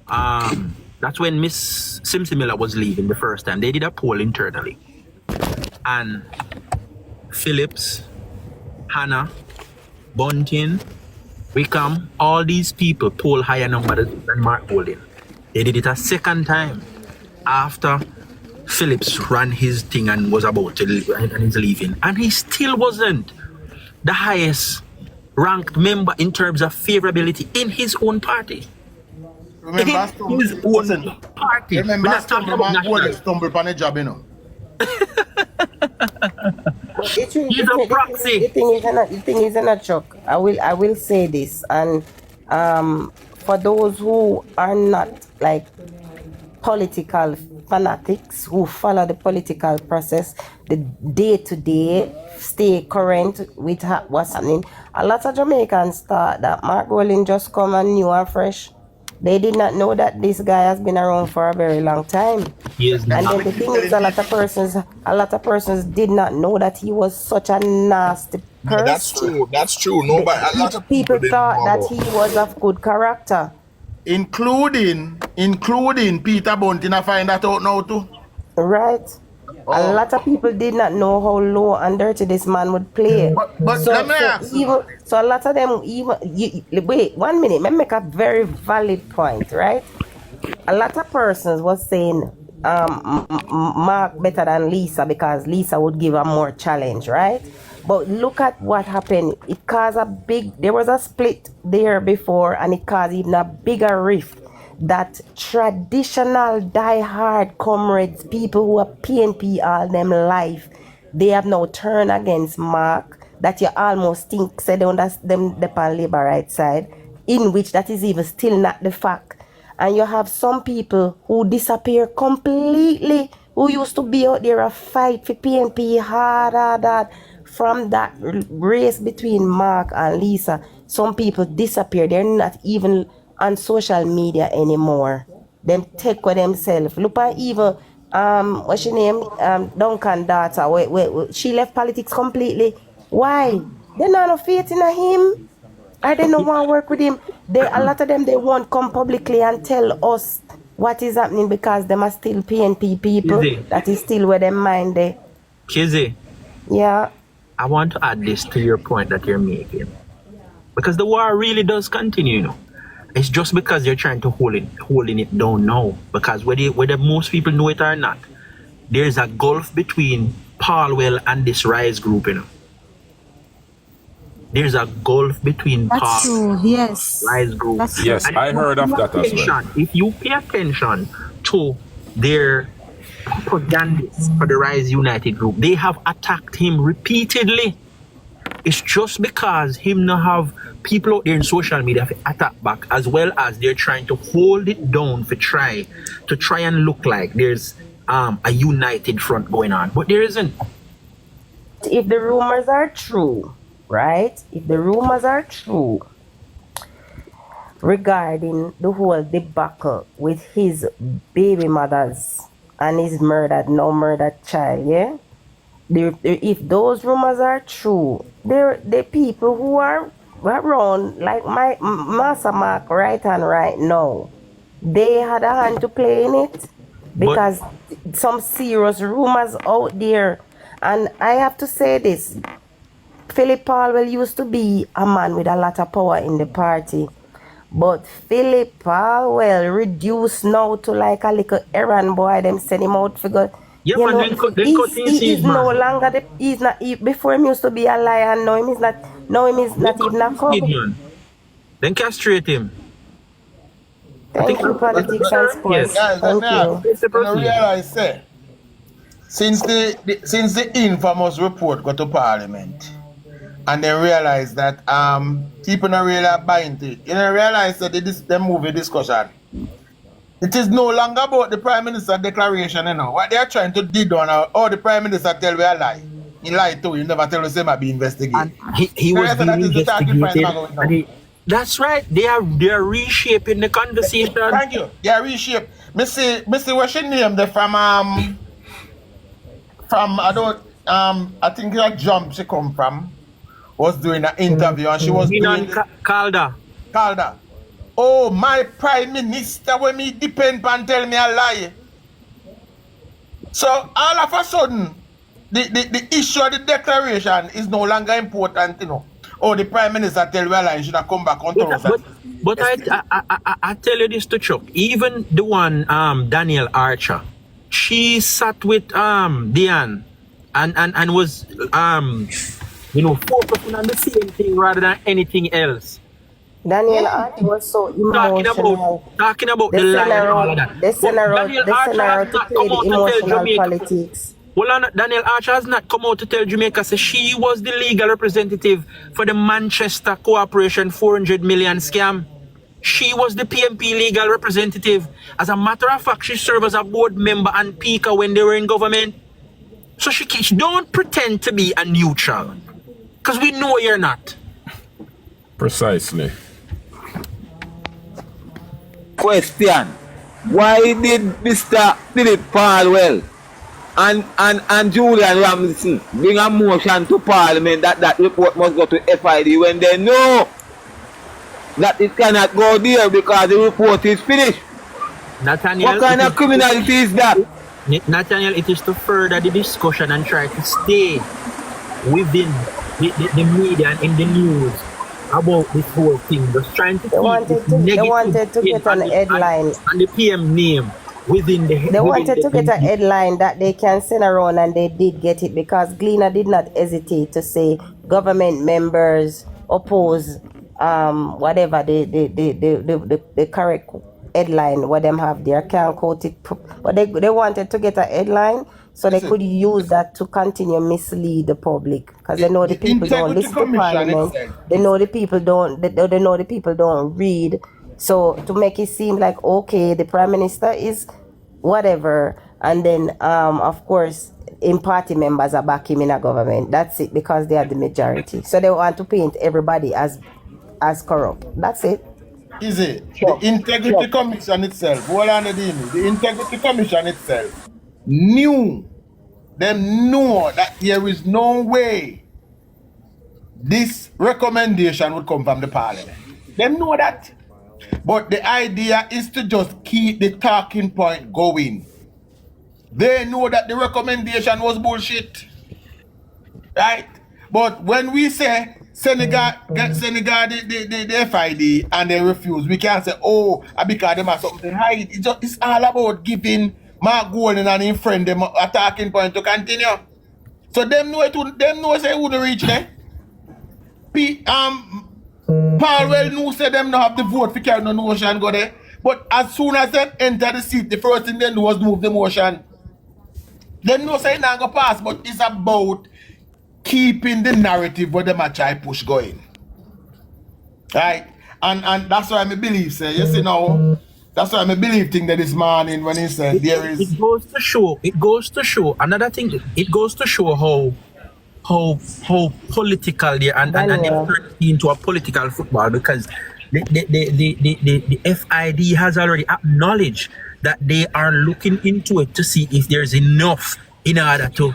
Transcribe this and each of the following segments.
That's when Miss Simpson Miller was leaving the first time. They did a poll internally. And Phillips, Hannah, Bunting, Wickham, all these people poll higher numbers than Mark Golding. They did it a second time after Phillips ran his thing and was about to leave, and he's leaving. And he still wasn't the highest ranked member in terms of favorability in his own party. Remember, in his own party. Remember, stumble upon a job, you know. He's a proxy. The thing is not Chuck. I will say this, and for those who are not like political fanatics who follow the political process, the day-to-day, stay current with what's happening. A lot of Jamaicans thought that Mark Golding just come and new and fresh. They did not know that this guy has been around for a very long time. Yes, and then the thing is, a lot of persons did not know that he was such a nasty person. That's true. No, but a lot of people thought that he was of good character. Including Peter Bunting. I find that out now too. Right. A lot of people did not know how low and dirty this man would play. But so let me ask you. So a lot of them wait 1 minute. Let me make a very valid point, right? A lot of persons was saying Mark better than Lisa because Lisa would give her more challenge, right? But look at what happened. It caused there was a split there before, and it caused even a bigger rift. That traditional die-hard comrades, people who are PNP all them life, they have now turned against Mark, that you almost think said on them the Labor right side, in which that is even still not the fact. And you have some people who disappear completely, who used to be out there a fight for PNP hard. From that race between Mark and Lisa, some people disappear. They're not even on social media anymore. Them take with themselves. Look at even what's her name? Duncan daughter. Wait. She left politics completely. Why? They not no faith in him. I don't know want to work with him. A lot of them they won't come publicly and tell us what is happening because them are still PNP people. That is still where their mind there. Kizzy. Yeah. I want to add this to your point that you're making. Because the war really does continue, you know. It's just because they're trying to holding it down now. Because whether most people know it or not, there's a gulf between Paulwell and this Rise group, you know. There's a gulf between Paulwell yes. Rise group. Yes, I heard of that as well. If you pay attention to their propagandists for the Rise United group, they have attacked him repeatedly. It's just because him not have people out there in social media to attack back, as well as they're trying to hold it down to try and look like there's a united front going on, but there isn't. If the rumors are true, right? If the rumors are true regarding the whole debacle with his baby mothers and his no murdered child, yeah? If those rumors are true, the people who are around, like my Master Mark right and right now, they had a hand to play in it because some serious rumors out there. And I have to say this, Phillip Paulwell used to be a man with a lot of power in the party. But Phillip Paulwell reduced now to like a little errand boy. Them send him out for go. Yeah, you but he's no longer he's not. Before him used to be a lion. Now him is not. Now him is not even a cop. Then castrate him. Thank you, politics and sports. Guys, Thank you. I realize, since the infamous report got to Parliament, and they realize that people don't really buying it. You know, realize that they movie discussion. It is no longer about the Prime Minister declaration, you know. What they are trying to do now, or the Prime Minister tell we a lie. He lied too, he never tell us he might be investigated. He was being investigated. That's right. They are reshaping the conversation. Thank you. They are reshaping. Missy what's your name there from I think that jump she come from was doing an interview and she was doing Calder. oh, my prime minister when me depend on tell me a lie. So all of a sudden, the issue of the declaration is no longer important, you know. Oh, the prime minister tell me a lie, you should have come back on Thursday. But I tell you this to Chuck. Even the one Daniel Archer, she sat with Diane and was focusing on the same thing rather than anything else. Daniel Archer was so emotional. Talking about the lie and all of that. They send her out to play the emotional politics. Well, Daniel Archer has not come out to tell Jamaica say she was the legal representative for the Manchester Corporation 400 million scam. She was the PNP legal representative. As a matter of fact, she served as a board member and PICA when they were in government. So she don't pretend to be a neutral. Because we know you're not. Precisely. Question. Why did Mr. Phillip Paulwell and Julian Ramsey bring a motion to Parliament that report must go to FID when they know that it cannot go there because the report is finished? Nathaniel, what kind of criminality is that? Nathaniel, it is to further the discussion and try to stay within the media and in the news about this whole thing. Just trying to they wanted to get an headline and the PM name within the. They wanted to get a headline that they can send around, and they did get it because Gleaner did not hesitate to say government members oppose whatever the correct headline what them have there. Can't quote it, but they wanted to get a headline so they could use that to continue mislead the public because they know the people don't listen to Parliament. They know the people don't. They know the people don't read. So to make it seem like okay, the Prime Minister is whatever, and then of course in party members are back him in a government. That's it because they are the majority. So they want to paint everybody as corrupt. That's it. Is it? Sure. The Integrity Commission itself, the Integrity Commission itself knew that there is no way this recommendation would come from the Parliament. They know that. But the idea is to just keep the talking point going. They know that the recommendation was bullshit. Right? But when we say Senegal the FID and they refuse, we can't say, oh, because them have something to hide. It's all about giving Mark Golden and his friend them a talking point to continue. So them know say it wouldn't reach there. Paulwell knew say them not have the vote for carry no motion go there. But as soon as they enter the seat, the first thing they do was move the motion. They know say it not go pass, but it's about keeping the narrative where them a try push going. Right? And that's why I believe say, you see now, that's why I believe thing that this morning when he said there is it goes to show another thing, it goes to show how political they and they turn into a political football because the FID has already acknowledged that they are looking into it to see if there's enough in order to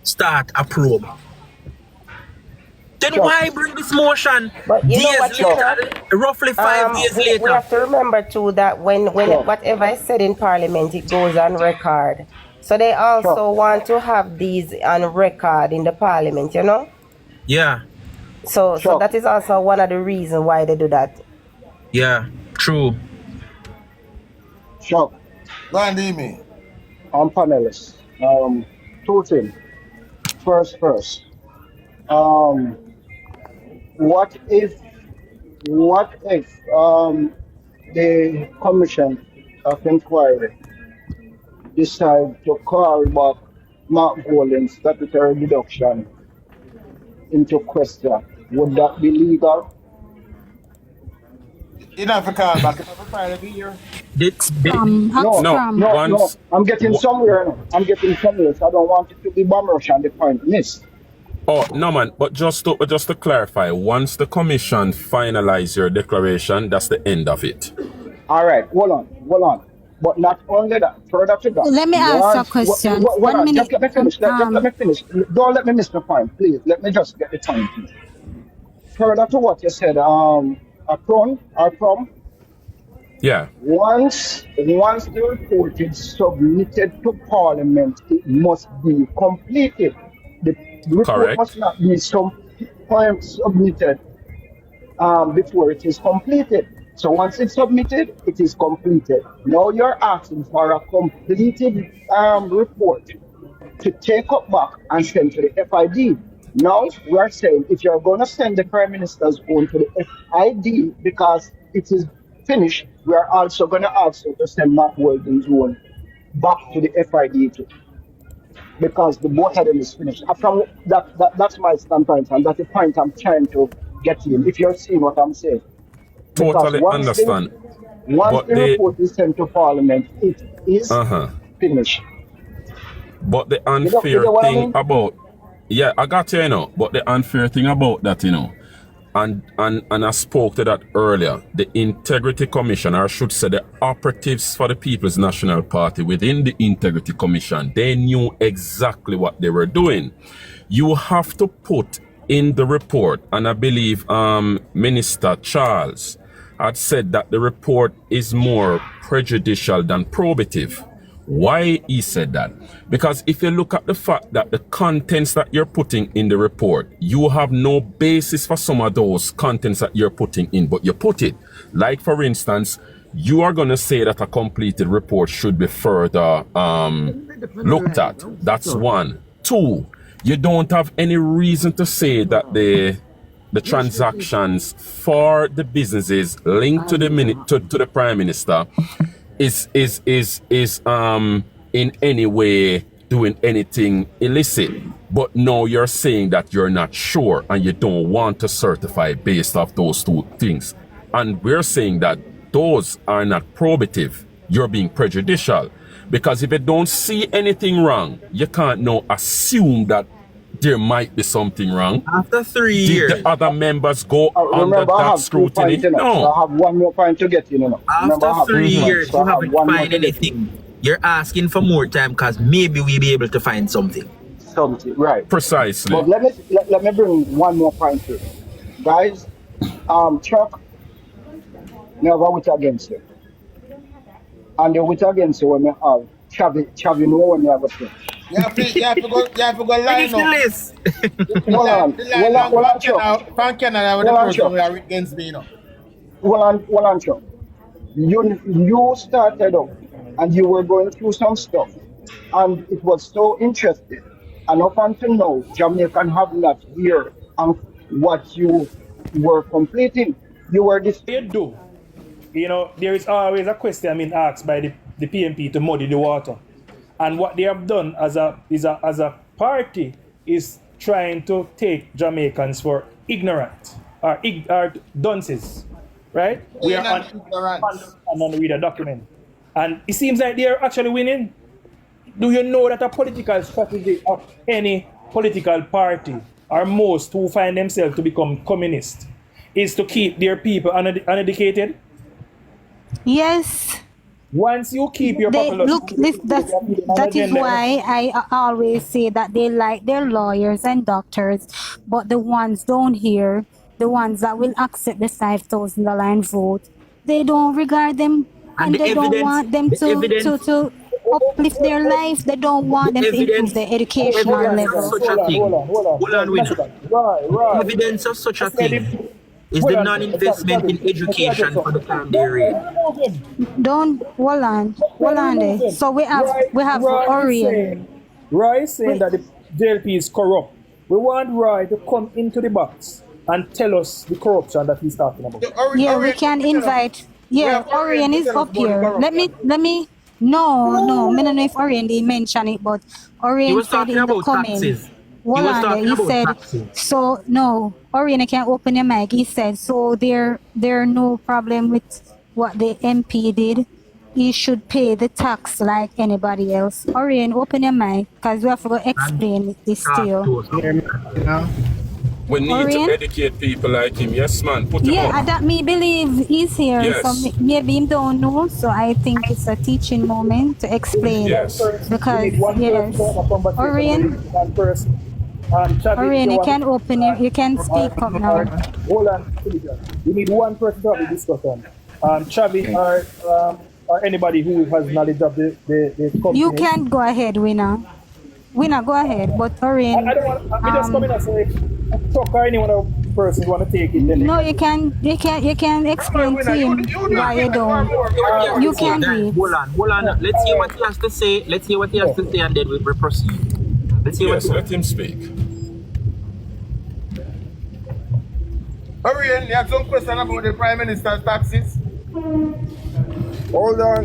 start a probe. Then why bring this motion roughly 5 years later? We have to remember too that when whatever is said in Parliament, it goes on record. So they also want to have these on record in the Parliament, you know? Yeah. So that is also one of the reasons why they do that. Yeah, true. Sure. Go on, me. I'm panelists. Two things. First. What if the Commission of Inquiry decide to call back Mark Golding's statutory deduction into question? Would that be legal? You don't have to call back. You have to file every year. No. I'm getting somewhere now. So I don't want it to be bomb rush and the point missed. Oh no, man! But just to clarify, once the commission finalize your declaration, that's the end of it. All right, hold on. But not only that, further to that. Let me ask a question. 1 minute. Just let me finish. Let me finish. Don't let me miss the point, please. Let me just get the time, please. Further to what you said, from Yeah. Once the report is submitted to Parliament, it must be completed. The report must Correct. not be submitted before it is completed. So once it's submitted, it is completed. Now you're asking for a completed report to take up back and send to the FID. Now we are saying if you're going to send the Prime Minister's own to the FID because it is finished, we are also going to ask you to send Mark Walden's own back to the FID too, because the both of them is finished. From that's my standpoint, and that's the point I'm trying to get in. If you're seeing what I'm saying, because Totally understand. once But the the report is sent to Parliament, it is uh-huh. finished. But the You know unfair what I thing mean? about, yeah, I got you, but the unfair thing about that, and I spoke to that earlier, the Integrity Commission, or I should say the operatives for the People's National Party within the Integrity Commission, they knew exactly what they were doing. You have to put in the report, and I believe Minister Charles had said that the report is more prejudicial than probative. Why he said that? Because if you look at the fact that the contents that you're putting in the report, you have no basis for some of those contents that you're putting in, but you put it. Like, for instance, you are going to say that a completed report should be further looked at. That's one. Two, you don't have any reason to say that the transactions for the businesses linked to the Prime Minister is in any way doing anything illicit. But now you're saying that you're not sure and you don't want to certify based off those two things. And we're saying that those are not probative. You're being prejudicial. Because if you don't see anything wrong, you can't now assume that there might be something wrong. After 3 Did years, the other members go under Remember, I that have 2 scrutiny? points in it, so No. I have one more point to get in. Remember, I after have 3 2 points, years, so you I have haven't one more find to get in. anything. You're asking for more time because maybe we'll be able to find something. Something, right? Precisely. But let me bring one more point here, guys. Chuck never went against you, and they went against you when you have Chavi know when you have a thing. You have to go line Finish the up. list. Hold on, Chuck. From Canada with the Hold on, person Chuck. we are against me, Hold on, Chuck. You started up, and you were going through some stuff, and it was so interesting. And up until now, Jamaican have not heard of what you were completing. You were this. You do. There is always a question being asked by the PNP to muddy the water. And what they have done as a party is trying to take Jamaicans for ignorant or dunces, right? We are on read a document. And it seems like they are actually winning. Do you know that a political strategy of any political party, or most who find themselves to become communist, is to keep their people uneducated? Yes. Once you keep your population, Look, that is why I always say that they like their lawyers and doctors, but the ones down here, the ones that will accept the $5,000 and vote, they don't regard them, and they don't want them to uplift their life. They don't want them to improve their educational level. Such a thing. Hold on, winner. Right. Evidence of such a thing is the non-investment in education for the time they read. Don't hold on there. So we have Orion. Roy is saying that the JLP is corrupt. We want Roy to come into the box and tell us the corruption that he's talking about. Yeah, we can invite. Yeah, Orion is up here. Let me. No. I don't know if Orion didn't mention it, but Orion said in the comment. Hold on, he said, taxes. So no, Orion can't open your mic. He said, so there no problem with what the MP did. He should pay the tax like anybody else. Orion, open your mic, because we have to explain this still. We need Orion? to educate people like him. Yes, man. Put him Yeah, up. that me believe he's here. Yes. So maybe him don't know. So I think it's a teaching moment to explain. Yes. Because yes, Orion. Orion, you can open your, you can speak up now. Hold on, you need one person to have a discussion. Chavi or anybody who has knowledge of the company. You can go ahead, winner. Winner, go ahead. But Orion, I don't want. I just come in and say, Chuck or any one of the persons want to take it. Then no, you can explain to him why you don't. You can read. Hold on. Let's hear what he has to say. And then we'll proceed. Let's hear Yes, let him speak. Orion, you have some question about the Prime Minister's taxes? Hold on.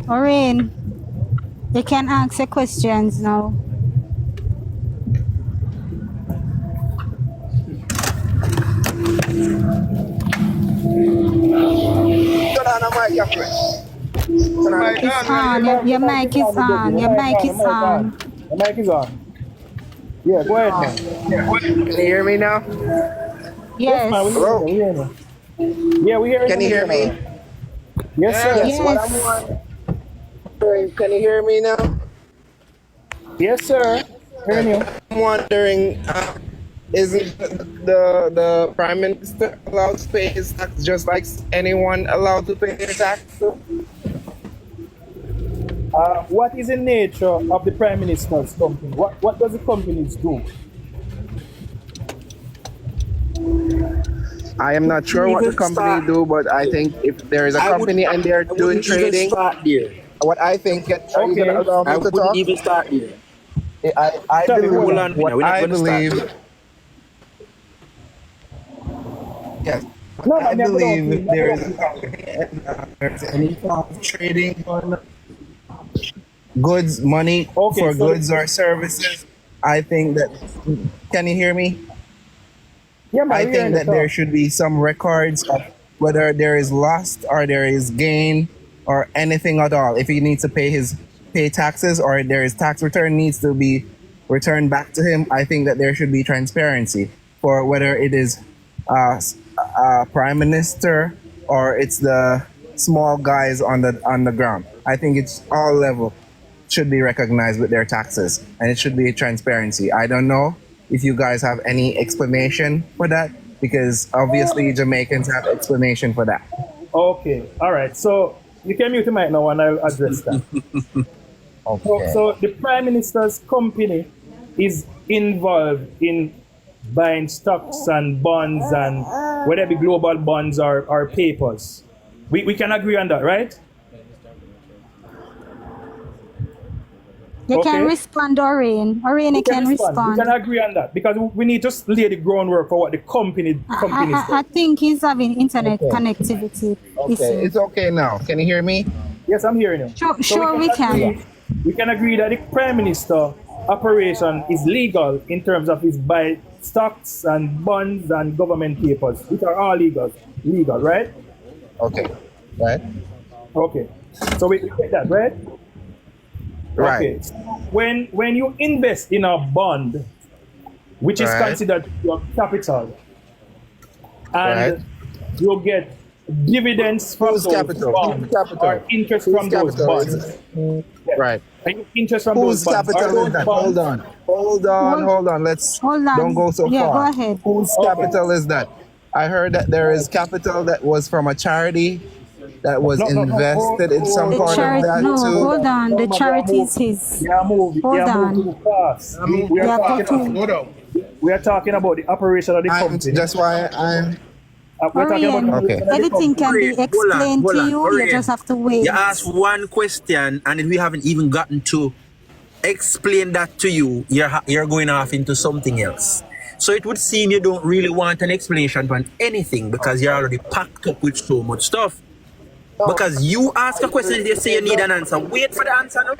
Orion, you can answer questions now. Turn on the mic, your friend. It's on. Your mic is on. Your mic is on. The mic is on. Yeah, go ahead, man. Can you hear me now? Yes. Man, Hello? we hear you. Yeah, we hear you. Can you hear me? Yes, sir. Yes. What I'm wondering, can you hear me now? Yes, sir. Hearing you. I'm wondering, isn't the Prime Minister allowed to pay his tax just like anyone allowed to pay their tax? What is the nature of the Prime Minister's company? What does the companies do? I am not sure what the company do, but I think if there is a company and they're doing trading, what I think, are you gonna allow me to talk? Even start here. I Tell me, believe, hold on, what we're not I gonna start. believe, yes, No, I I never believe don't. if there is a company and there's any form of trading on goods, money Okay, for so- goods or services, I think that, can you hear me? Yeah, man, I we hearing think you that talk. there should be some records of whether there is loss or there is gain or anything at all. If he needs to pay taxes or there is tax return needs to be returned back to him, I think that there should be transparency for whether it is Prime Minister or it's the small guys on the ground. I think it's all level should be recognized with their taxes and it should be transparency. I don't know if you guys have any explanation for that, because obviously Jamaicans have explanation for that. Okay, all right. So you can mute the mic now and I'll address that. So the Prime Minister's company is involved in buying stocks and bonds and whether it be global bonds or papers. We can agree on that, right? You Okay. can respond, Orion. Orion, you can We respond. can agree on that because we need to lay the groundwork for what the company I think he's having internet Okay. connectivity Okay, issue. it's okay now. Can you hear me? Yes, I'm hearing you. Sure, we can. We can agree that the Prime Minister operation is legal in terms of his buy stocks and bonds and government papers, which are all legal, right? Okay, right? Okay. So we get that, right? Right. Okay. So when you invest in a bond, which is Right. considered your capital, and Right. you get dividends from Whose those capital? bonds Whose capital? or interest Whose from those capital is bonds. it? Right. And you interest from Whose those bonds. Are capital those is that? bonds- Hold on. Let's Hold on. don't go so Yeah, far. go ahead. Whose capital is that? I heard that there is capital that was from a charity that was No, invested in some The part of charity, that no, too. hold on. The charity is his. They are moving. Hold They are on. moving too fast. We are Yeah, talking. Patu. Slow down. We are talking about the operation of the I'm, company. that's why I'm. We're talking about Orion, the Okay. operation of the everything can be Hold on, explained hold to on. you. You Orion, just have to wait. You asked one question and we haven't even gotten to explain that to you. You're going off into something else. So it would seem you don't really want an explanation on anything because you're already packed up with so much stuff. Because you ask a question, they say you need an answer. Wait for the answer now.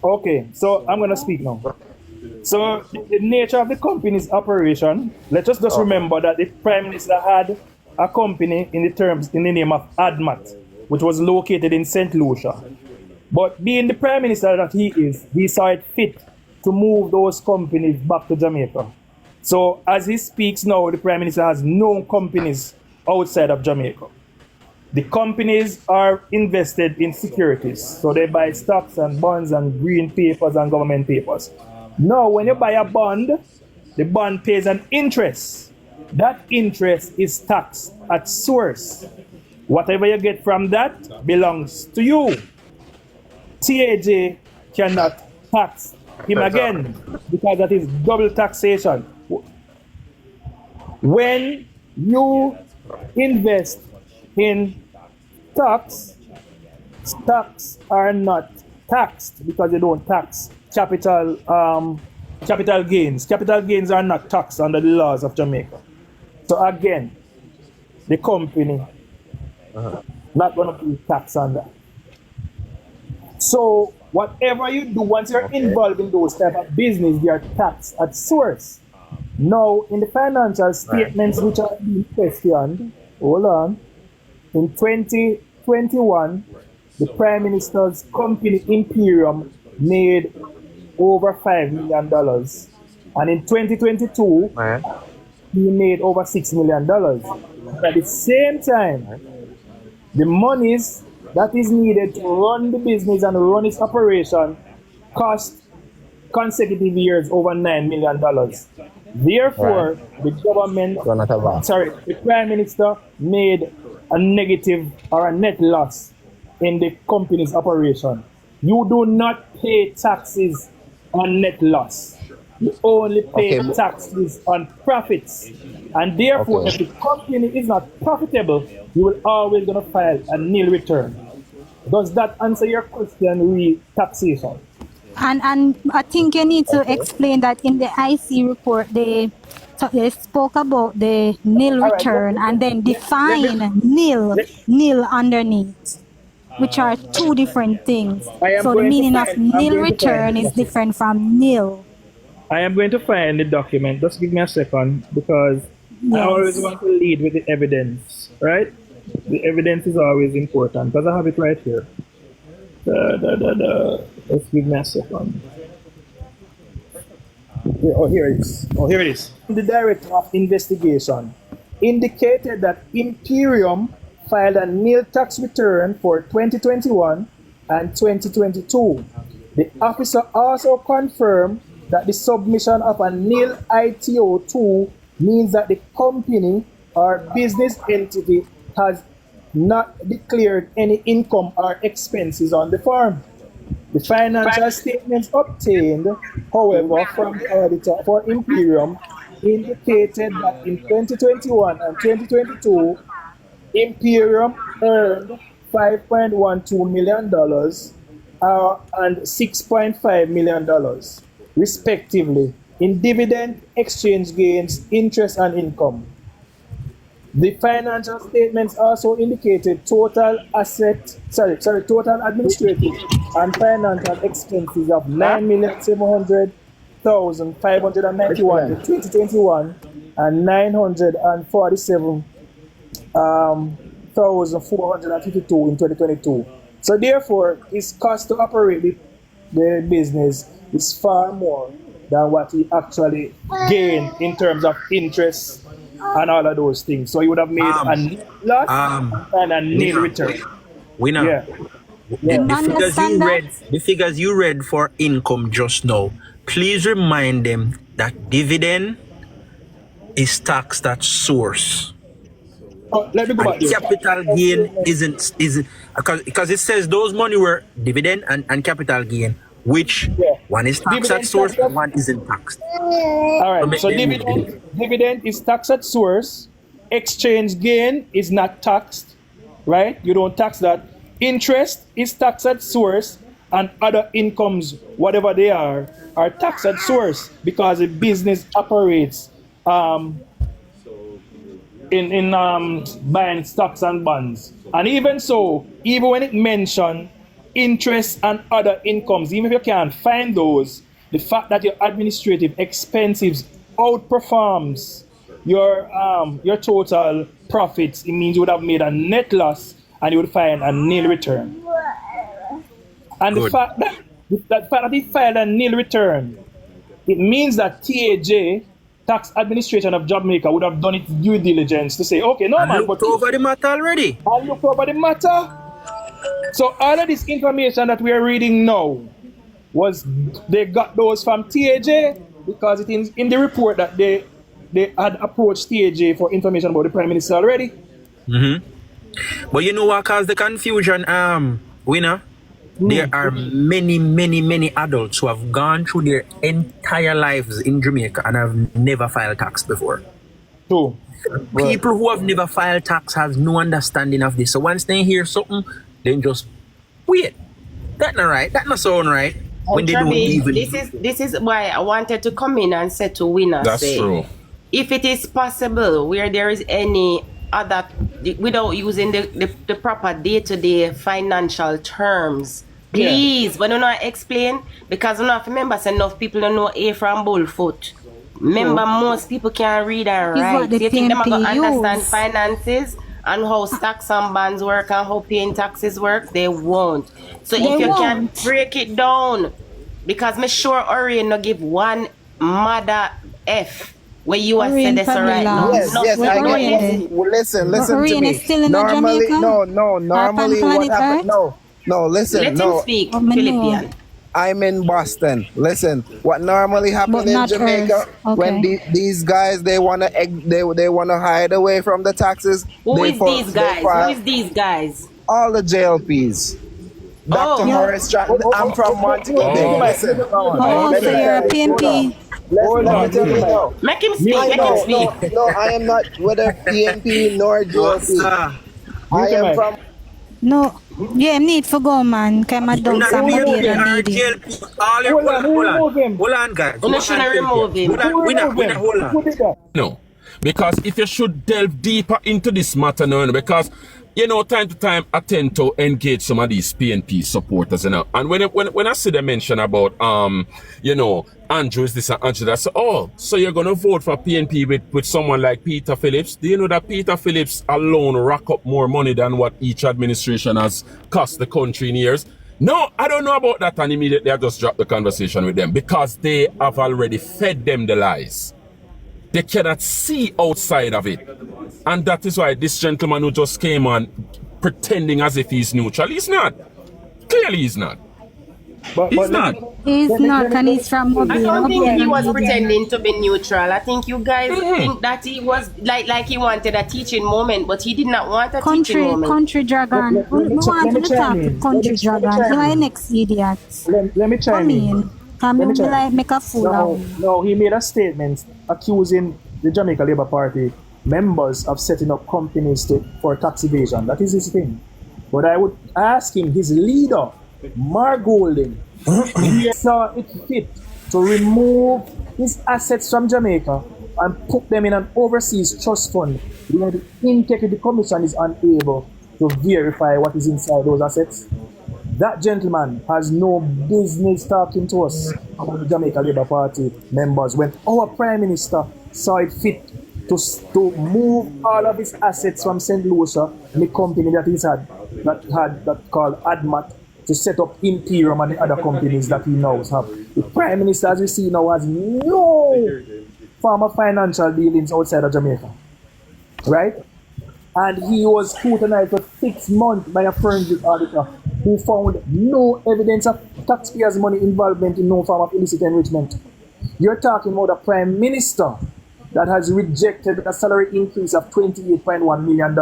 Okay, so I'm gonna speak now. So the nature of the company's operation, let's just remember that the Prime Minister had a company in the name of ADMAT, which was located in St. Lucia. But being the Prime Minister that he is, he saw it fit to move those companies back to Jamaica. So as he speaks now, the Prime Minister has no companies outside of Jamaica. The companies are invested in securities. So they buy stocks and bonds and green papers and government papers. Now, when you buy a bond, the bond pays an interest. That interest is taxed at source. Whatever you get from that belongs to you. TAJ cannot tax him again because that is double taxation. When you invest in stocks, stocks are not taxed because they don't tax capital gains. Capital gains are not taxed under the laws of Jamaica. So again, the company not going to be taxed on that. So whatever you do, once you're involved in those type of business, they are taxed at source. Now, in the financial statements which are being questioned, hold on, in 2021, the Prime Minister's company Imperium made over $5 million. And in 2022, he made over $6 million. At the same time, the monies that is needed to run the business and run its operation cost consecutive years over $9 million. Therefore, the government, the Prime Minister made a negative or a net loss in the company's operation. You do not pay taxes on net loss. You only pay taxes on profits. And therefore, if the company is not profitable, you will always going to file a nil return. Does that answer your question re taxation? And I think you need to explain that in the IC report, they spoke about the nil return and then define nil underneath, which are two different things. So the meaning of nil return is different from nil. I am going to find the document. Just give me a second, because I always want to lead with the evidence, right? The evidence is always important, because I have it right here. Let's give me a second. Here it is. Here it is. The Director of Investigation indicated that Imperium filed a nil tax return for 2021 and 2022. The officer also confirmed that the submission of a nil ITO2 means that the company or business entity has not declared any income or expenses on the firm. The financial statements obtained, however, from the auditor for Imperium indicated that in 2021 and 2022, Imperium earned $5.12 million and $6.5 million, respectively, in dividend, exchange gains, interest, and income. The financial statements also indicated total administrative and financial expenses of $9,700,591 in 2021 and $947,452 in 2022. So therefore, his cost to operate the business is far more than what he actually gained in terms of interest and all of those things. So he would have made a loss and a nil return. The figures you read for income just now, please remind them that dividend is taxed at source. Let me go back. Capital gain isn't because it says those money were dividend and capital gain, which one is taxed at source and one isn't taxed. All right. So dividend is taxed at source. Exchange gain is not taxed, right? You don't tax that. Interest is taxed at source, and other incomes, whatever they are taxed at source because the business operates in buying stocks and bonds. And even so, even when it mentioned interest and other incomes, even if you can't find those, the fact that your administrative expenses outperforms your total profits, it means you would have made a net loss and you would find a nil return. And the fact that he filed a nil return, it means that TAJ, Tax Administration of Jamaica, would have done its due diligence to say, okay, no, man, looked over the matter already. I looked over the matter. So all of this information that we are reading now was they got those from TAJ because it is in the report that they had approached TAJ for information about the Prime Minister already. But you know what caused the confusion, winner? There are many adults who have gone through their entire lives in Jamaica and have never filed tax before. True. People who have never filed tax have no understanding of this. So once they hear something, then just wait. That's not right. That not sound right. When they don't even. This is why I wanted to come in and say to Winner, That's true. if it is possible where there is any other, without using the proper day-to-day financial terms, please, when you not explain, because you not remember, enough people don't know A from Bullfoot. Remember, most people can't read and write. Do you think they're going to understand finances and how stocks and bonds work and how paying taxes work? They won't. So if you can break it down, because me sure Orion no give one mother F where you are said this right now. Yes, I get it. Well, listen to me. Is still in Normally, Jamaica? normally what happened? No, listen, Let him speak, Philippian. I'm in Boston. Listen, what normally happens in Jamaica when these guys they wanna hide away from the taxes. Who is these guys? All the JLPs. Dr. Horace Stratton. I'm from Montego Bay. Listen. So you're a PNP. Let me tell you now. Make him speak. No, I am not whether PNP nor JLP. I am from. No, yeah, need for go, man. Come on, don't Hold on, guys. You shouldn't remove him. Hold on. No, because if you should delve deeper into this matter now, because you know, time to time, I tend to engage some of these PNP supporters, you know. And when I see them mention about, you know, Andrew is this and Andrew that, I say, oh, so you're going to vote for PNP with someone like Peter Phillips? Do you know that Peter Phillips alone rack up more money than what each administration has cost the country in years? No, I don't know about that. And immediately I just dropped the conversation with them because they have already fed them the lies. They cannot see outside of it. And that is why this gentleman who just came on pretending as if he's neutral, he's not. Clearly he's not. He's not. He's not, and he's from Mobile. I don't think he was pretending to be neutral. I think you guys think that he was like he wanted a teaching moment, but he did not want a teaching moment. Country dragon. We want to talk to country dragon. You're my next idiot. Let me chime in. Make a fool out. No, he made a statement accusing the Jamaica Labour Party members of setting up companies for tax evasion. That is his thing. But I would ask him, his leader, Mark Golding, he saw it fit to remove his assets from Jamaica and put them in an overseas trust fund where the Integrity Commission is unable to verify what is inside those assets. That gentleman has no business talking to us about the Jamaica Labour Party members when our Prime Minister saw it fit to move all of his assets from St. Lucia, the company that he's had that called ADMAT, to set up Imperium and the other companies that he now has. The Prime Minister, as we see now, has no form of financial dealings outside of Jamaica. Right? And he was scrutinized for 6 months by a forensic auditor who found no evidence of taxpayers' money involvement in no form of illicit enrichment. You're talking about a Prime Minister that has rejected a salary increase of $28.1 million.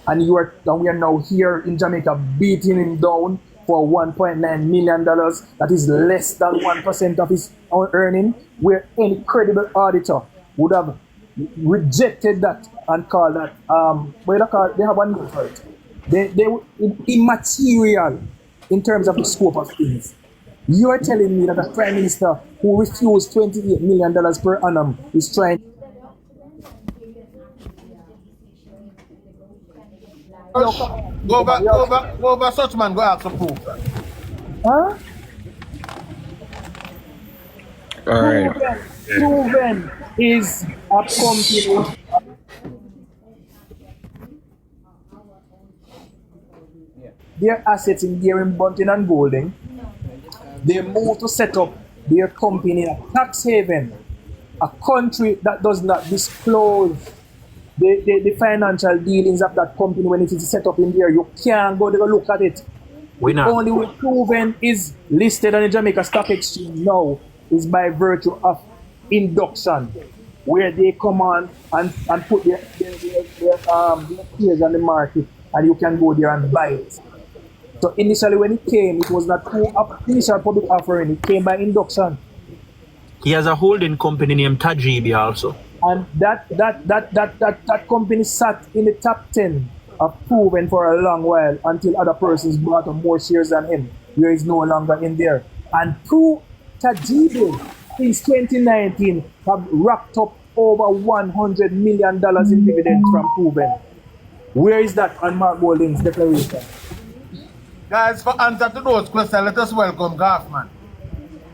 And we are now here in Jamaica beating him down for $1.9 million. That is less than 1% of his earning, where any credible auditor would have rejected that and called that, they have a name for it. They immaterial in terms of the scope of things. You are telling me that a Prime Minister who refused $28 million per annum is trying. Go over such man, go ask for proof. Huh? All right. Proven is a company. Their assets in Bunting and Golding, they moved to set up their company in a tax haven, a country that does not disclose the financial dealings of that company when it is set up in there. You can't go there and look at it. We The not. only way Proven is listed on the Jamaica Stock Exchange now is by virtue of induction, where they come on and put their shares on the market, and you can go there and buy it. So initially when it came, it was not through initial public offering, it came by induction. He has a holding company named Tajibi also. And that company sat in the top 10 of Proven for a long while until other persons bought up more shares than him, where he's no longer in there. And Tajibi, since 2019, have racked up over $100 million in dividends from Proven. Where is that on Mark Golding's declaration? Guys, for answer to those questions, let us welcome Gaffman.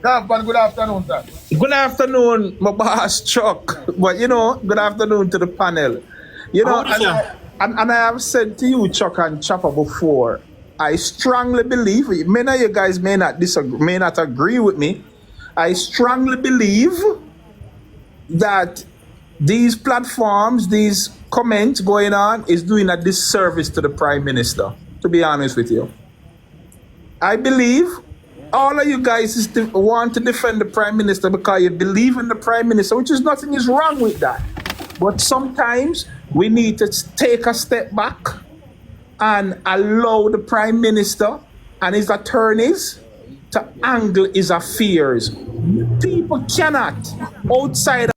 Gaffman, good afternoon, sir. Good afternoon, my boss Chuck. But you know, good afternoon to the panel. You know, and I have said to you, Chuck and Chopper, before, I strongly believe, many of you guys may not disagree, may not agree with me. I strongly believe that these platforms, these comments going on, is doing a disservice to the Prime Minister, to be honest with you. I believe all of you guys want to defend the Prime Minister because you believe in the Prime Minister, which is nothing is wrong with that. But sometimes we need to take a step back and allow the Prime Minister and his attorneys to angle his affairs. People cannot, outside